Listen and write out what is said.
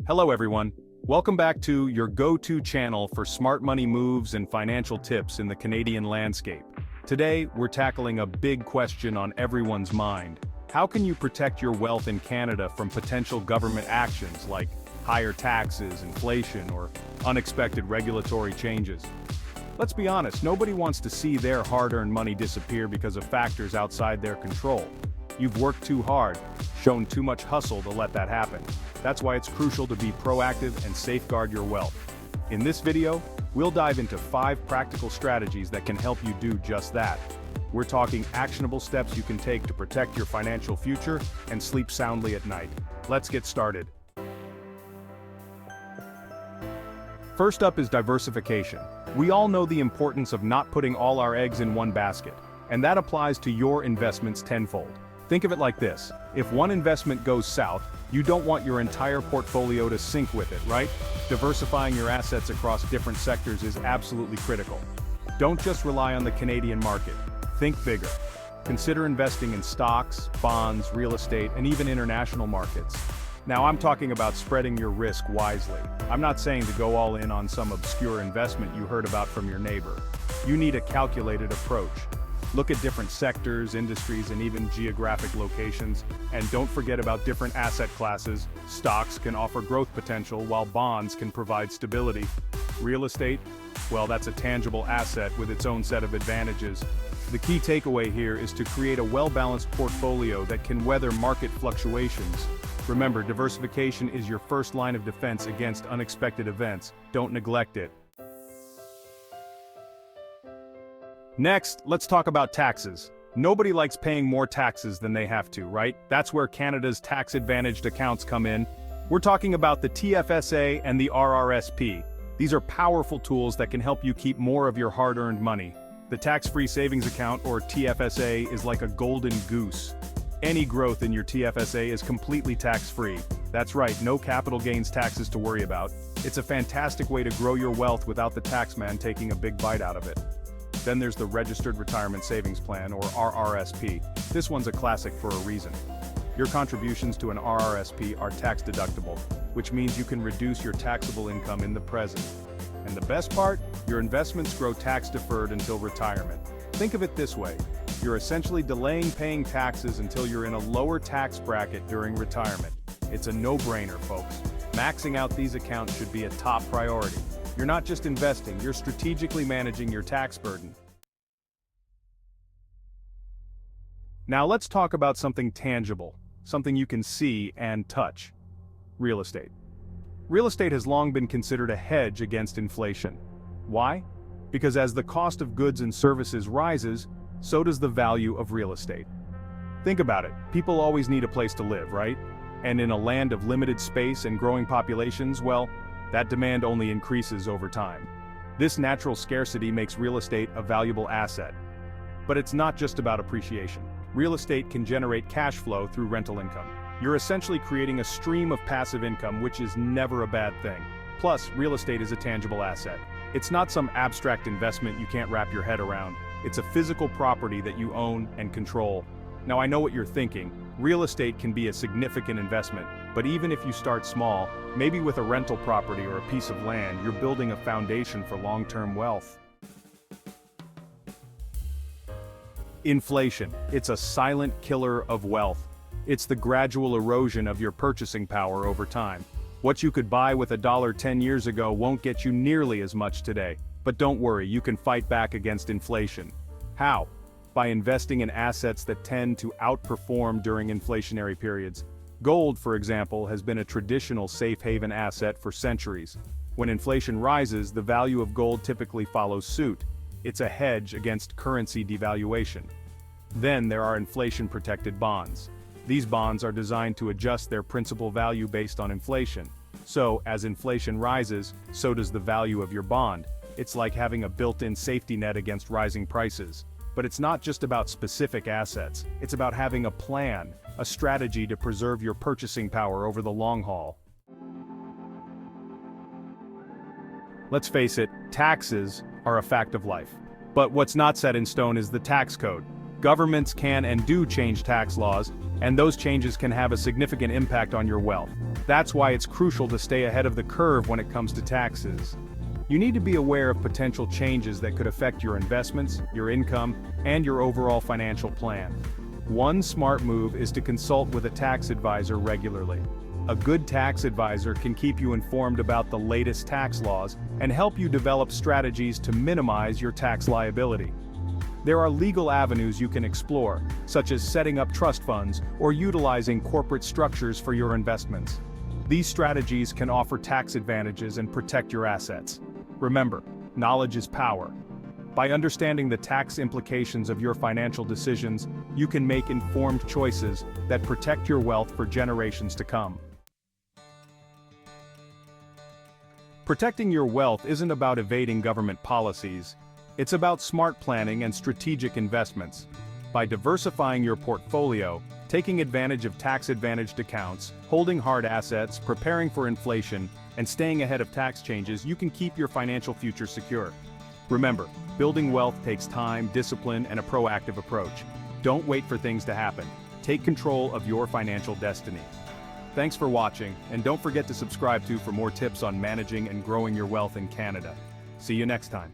Hello everyone. Welcome back to your go-to channel for smart money moves and financial tips in the Canadian landscape. Today, we're tackling a big question on everyone's mind. How can you protect your wealth in Canada from potential government actions like higher taxes, inflation, or unexpected regulatory changes? Let's be honest, nobody wants to see their hard-earned money disappear because of factors outside their control. You've worked too hard, shown too much hustle to let that happen. That's why it's crucial to be proactive and safeguard your wealth. In this video, we'll dive into 5 practical strategies that can help you do just that. We're talking actionable steps you can take to protect your financial future and sleep soundly at night. Let's get started. First up is diversification. We all know the importance of not putting all our eggs in one basket, and that applies to your investments tenfold. Think of it like this: if one investment goes south, you don't want your entire portfolio to sink with it, right? Diversifying your assets across different sectors is absolutely critical. Don't just rely on the Canadian market. Think bigger. Consider investing in stocks, bonds, real estate, and even international markets. Now, I'm talking about spreading your risk wisely. I'm not saying to go all in on some obscure investment you heard about from your neighbor. You need a calculated approach. Look at different sectors, industries, and even geographic locations. And don't forget about different asset classes. Stocks can offer growth potential, while bonds can provide stability. Real estate? Well, that's a tangible asset with its own set of advantages. The key takeaway here is to create a well-balanced portfolio that can weather market fluctuations. Remember, diversification is your first line of defense against unexpected events. Don't neglect it. Next, let's talk about taxes. Nobody likes paying more taxes than they have to, right? That's where Canada's tax-advantaged accounts come in. We're talking about the TFSA and the RRSP. These are powerful tools that can help you keep more of your hard-earned money. The tax-free savings account, or TFSA, is like a golden goose. Any growth in your TFSA is completely tax-free. That's right, no capital gains taxes to worry about. It's a fantastic way to grow your wealth without the taxman taking a big bite out of it. Then there's the Registered Retirement Savings Plan, or RRSP. This one's a classic for a reason. Your contributions to an RRSP are tax-deductible, which means you can reduce your taxable income in the present. And the best part? Your investments grow tax-deferred until retirement. Think of it this way: you're essentially delaying paying taxes until you're in a lower tax bracket during retirement. It's a no-brainer, folks. Maxing out these accounts should be a top priority. You're not just investing, you're strategically managing your tax burden. Now let's talk about something tangible, something you can see and touch: real estate. Real estate has long been considered a hedge against inflation. Why? Because as the cost of goods and services rises, so does the value of real estate. Think about it, people always need a place to live, right? And in a land of limited space and growing populations, well, that demand only increases over time. This natural scarcity makes real estate a valuable asset. But it's not just about appreciation. Real estate can generate cash flow through rental income. You're essentially creating a stream of passive income, which is never a bad thing. Plus, real estate is a tangible asset. It's not some abstract investment you can't wrap your head around. It's a physical property that you own and control. Now, I know what you're thinking. Real estate can be a significant investment, but even if you start small, maybe with a rental property or a piece of land, you're building a foundation for long-term wealth. Inflation. It's a silent killer of wealth. It's the gradual erosion of your purchasing power over time. What you could buy with $1 10 years ago won't get you nearly as much today. But don't worry, you can fight back against inflation. How? By investing in assets that tend to outperform during inflationary periods. Gold, for example, has been a traditional safe haven asset for centuries. When inflation rises, the value of gold typically follows suit. It's a hedge against currency devaluation. Then there are inflation-protected bonds. These bonds are designed to adjust their principal value based on inflation. So, as inflation rises, so does the value of your bond. It's like having a built-in safety net against rising prices. But it's not just about specific assets, it's about having a plan, a strategy to preserve your purchasing power over the long haul. Let's face it, taxes are a fact of life. But what's not set in stone is the tax code. Governments can and do change tax laws, and those changes can have a significant impact on your wealth. That's why it's crucial to stay ahead of the curve when it comes to taxes. You need to be aware of potential changes that could affect your investments, your income, and your overall financial plan. One smart move is to consult with a tax advisor regularly. A good tax advisor can keep you informed about the latest tax laws and help you develop strategies to minimize your tax liability. There are legal avenues you can explore, such as setting up trust funds or utilizing corporate structures for your investments. These strategies can offer tax advantages and protect your assets. Remember, knowledge is power. By understanding the tax implications of your financial decisions, you can make informed choices that protect your wealth for generations to come. Protecting your wealth isn't about evading government policies. It's about smart planning and strategic investments. By diversifying your portfolio, taking advantage of tax-advantaged accounts, holding hard assets, preparing for inflation, and staying ahead of tax changes, you can keep your financial future secure. Remember, building wealth takes time, discipline, and a proactive approach. Don't wait for things to happen. Take control of your financial destiny. Thanks for watching, and don't forget to subscribe for more tips on managing and growing your wealth in Canada. See you next time.